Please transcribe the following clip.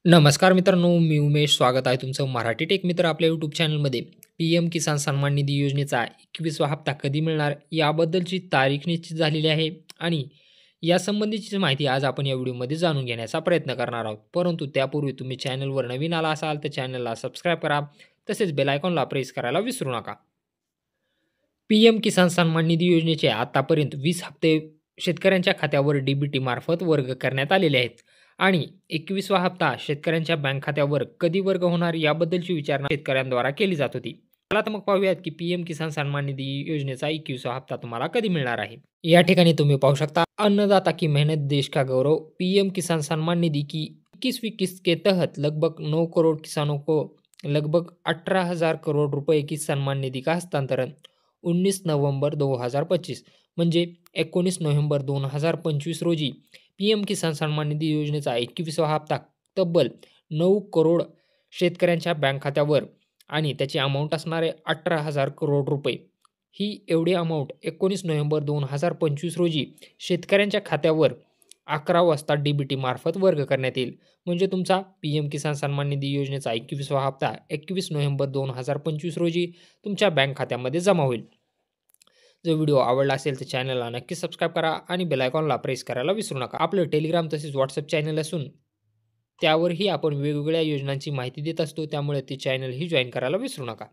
नमस्कार मित्रांनो, मी उमेश. स्वागत आहे तुमचं मराठी टेक मित्र आपल्या यूट्यूब चॅनलमध्ये. पी-एम किसान सन्मान निधी योजनेचा 21वा हप्ता कधी मिळणार याबद्दलची तारीख निश्चित झालेली आहे आणि यासंबंधीची माहिती आज आपण या व्हिडिओमध्ये जाणून घेण्याचा प्रयत्न करणार आहोत. परंतु त्यापूर्वी तुम्ही चॅनलवर नवीन आला असाल तर चॅनलला सबस्क्राईब करा. तसेच बेल आयकॉनला प्रेस करायला विसरू नका. पी-एम किसान सन्मान निधी योजनेचे आतापर्यंत 20 हप्ते शेतकऱ्यांच्या खात्यावर डी-बी-टी मार्फत वर्ग करण्यात आलेले आहेत आणि 21वा हप्ता शेतकऱ्यांच्या बँक खात्यावर कधी वर्ग होणार याबद्दलची विचारणा शेतकऱ्यांद्वारा केली जात होती. चला तर मग पाहूयात की पी-एम किसान सन्मान निधी योजनेचा 21वा हप्ता तुम्हाला कधी मिळणार आहे. या ठिकाणी तुम्ही पाहू शकता, अन्नदाता की मेहनत देश का गौरव, पीएम किसान सम्मान निधि की 21वीं किस्त के तहत लगभग 9 करोड़ किसानों को लगभग 18,000 करोड़ रुपए की सन्मान निधि का हस्तांतरण 19 नोव्हेंबर 2025 म्हणजे 19 नोव्हेंबर 2025 रोजी पीएम किसान सन्मान निधी योजनेचा 21वा हप्ता तब्बल 9 करोड शेतकऱ्यांच्या बँक खात्यावर आणि त्याची अमाउंट असणारे 18,000 करोड रुपये. ही एवढी अमाउंट 19 नोव्हेंबर 2025 रोजी शेतकऱ्यांच्या खात्यावर 11 वाजता डी-बी-टी मार्फत वर्ग करण्यात येईल. म्हणजे तुमचा पी-एम किसान सन्मान निधी योजनेचा 21वा हप्ता 21 नोव्हेंबर 2025 रोजी तुमच्या बँक खात्यामध्ये जमा होईल. जर व्हिडिओ आवडला असेल तर चॅनलला नक्की सबस्क्राईब करा आणि बेल आयकॉनला प्रेस करायला विसरू नका. आपलं टेलिग्राम तसेच व्हॉट्सअप चॅनल असून त्यावरही आपण वेगवेगळ्या योजनांची माहिती देत असतो, त्यामुळे ते चॅनलही जॉईन करायला विसरू नका.